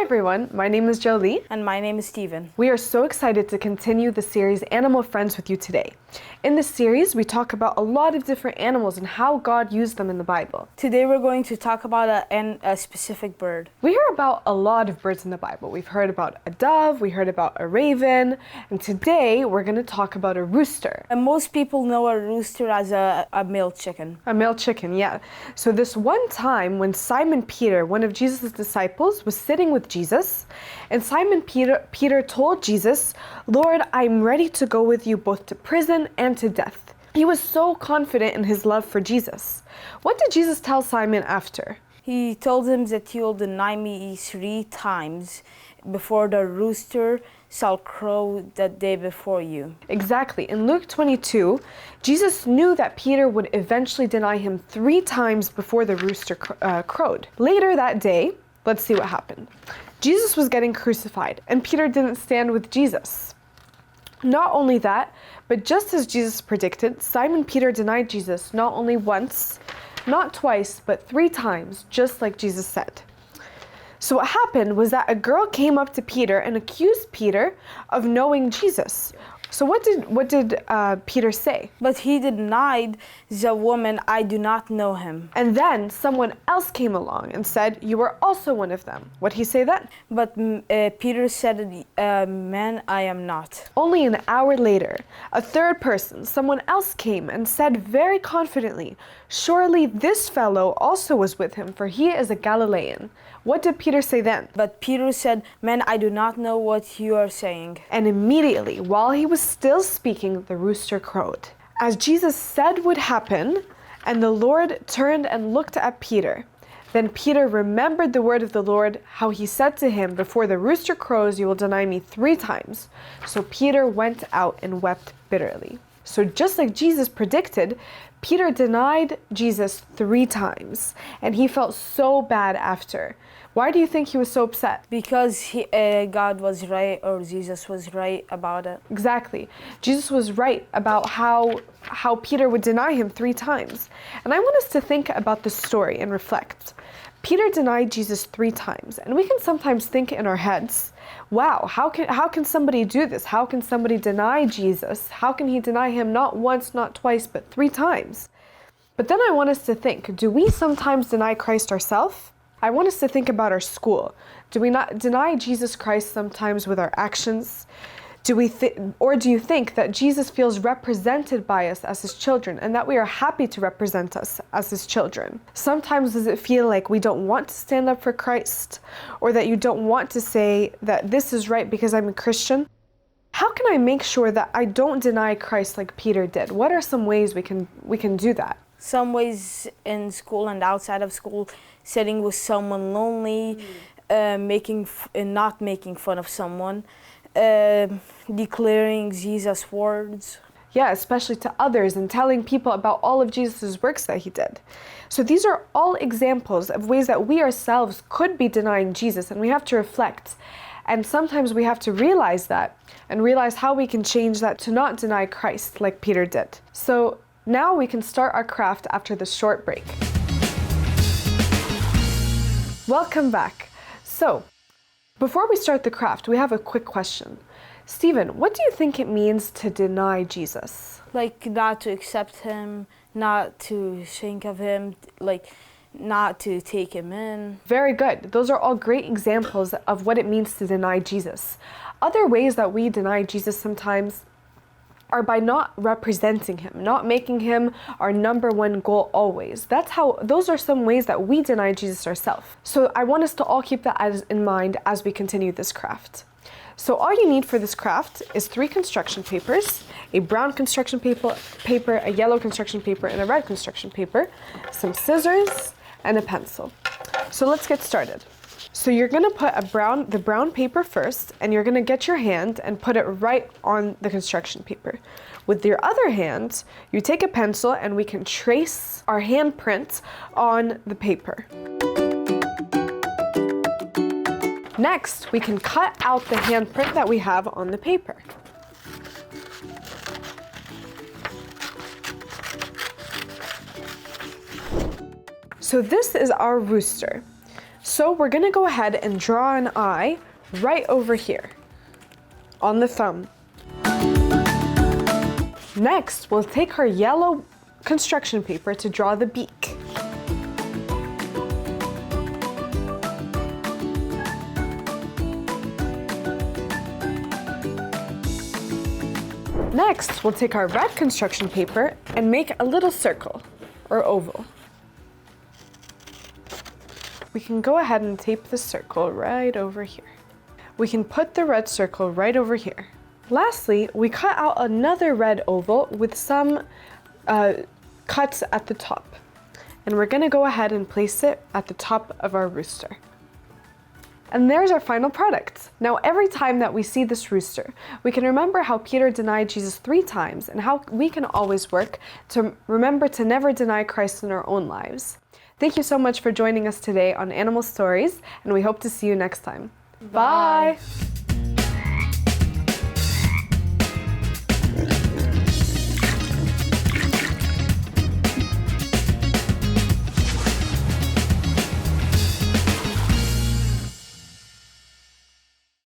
everyone, my name is Jolie. And my name is Steven. We are so excited to continue the series Animal Friends with you today. In this series, we talk about a lot of different animals and how God used them in the Bible. Today we're going to talk about a specific bird. We hear about a lot of birds in the Bible. We've heard about a dove, we heard about a raven, and today we're going to talk about a rooster. And most people know a rooster as a male chicken. A male chicken, yeah. So this one time when Simon Peter, one of Jesus' disciples, was sitting with Jesus, and Simon Peter told Jesus, "Lord, I'm ready to go with you both to prison and to death." He was so confident in his love for Jesus. What did Jesus tell Simon after? He told him that you'll deny me 3 times before the rooster shall crow that day before you. Exactly. In Luke 22, Jesus knew that Peter would eventually deny him 3 times before the rooster crowed. Later that day, let's see what happened. Jesus was getting crucified, and Peter didn't stand with Jesus. Not only that, but just as Jesus predicted, Simon Peter denied Jesus not only once, not twice, but 3 times, just like Jesus said. So what happened was that a girl came up to Peter and accused Peter of knowing Jesus. So what did Peter say? But he denied the woman, "I do not know him." And then someone else came along and said, "You are also one of them." What'd he say then? But Peter said, "Man, I am not." Only an hour later, a third person, someone else came and said very confidently, "Surely this fellow also was with him, for he is a Galilean." What did Peter say then? But Peter said, "Man, I do not know what you are saying." And immediately, while he was still speaking, the rooster crowed. As Jesus said would happen, and the Lord turned and looked at Peter. Then Peter remembered the word of the Lord, how he said to him, "Before the rooster crows, you will deny me 3 times." So Peter went out and wept bitterly. So just like Jesus predicted, Peter denied Jesus 3 times, and he felt so bad after. Why do you think he was so upset? Because God was right, or Jesus was right about it. Exactly. Jesus was right about how Peter would deny him 3 times. And I want us to think about this story and reflect. Peter denied Jesus 3 times, and we can sometimes think in our heads, wow, how can somebody do this? How can somebody deny Jesus? How can he deny him not once, not twice, but 3 times? But then I want us to think, do we sometimes deny Christ ourselves? I want us to think about our school. Do we not deny Jesus Christ sometimes with our actions? Or do you think that Jesus feels represented by us as his children and that we are happy to represent us as his children? Sometimes does it feel like we don't want to stand up for Christ, or that you don't want to say that this is right because I'm a Christian? How can I make sure that I don't deny Christ like Peter did? What are some ways we can do that? Some ways in school and outside of school, sitting with someone lonely, not making fun of someone, declaring Jesus' words. Yeah, especially to others, and telling people about all of Jesus' works that he did. So these are all examples of ways that we ourselves could be denying Jesus, and we have to reflect. And sometimes we have to realize that, and realize how we can change that to not deny Christ like Peter did. So now we can start our craft after this short break. Welcome back. So, before we start the craft, we have a quick question. Steven, what do you think it means to deny Jesus? Like not to accept him, not to think of him, like not to take him in. Very good. Those are all great examples of what it means to deny Jesus. Other ways that we deny Jesus sometimes are by not representing him, not making him our number one goal always. Those are some ways that we deny Jesus ourselves. So I want us to all keep that in mind as we continue this craft. So all you need for this craft is 3 construction papers, a brown construction paper, a yellow construction paper, and a red construction paper, some scissors, and a pencil. So let's get started. So you're gonna put the brown paper first, and you're gonna get your hand and put it right on the construction paper. With your other hand, you take a pencil and we can trace our handprint on the paper. Next, we can cut out the handprint that we have on the paper. So this is our rooster. So we're gonna go ahead and draw an eye right over here on the thumb. Next, we'll take our yellow construction paper to draw the beak. Next, we'll take our red construction paper and make a little circle or oval. We can go ahead and tape the circle right over here. We can put the red circle right over here. Lastly, we cut out another red oval with some cuts at the top. And we're gonna go ahead and place it at the top of our rooster. And there's our final product. Now, every time that we see this rooster, we can remember how Peter denied Jesus 3 times and how we can always work to remember to never deny Christ in our own lives. Thank you so much for joining us today on Animal Stories, and we hope to see you next time. Bye.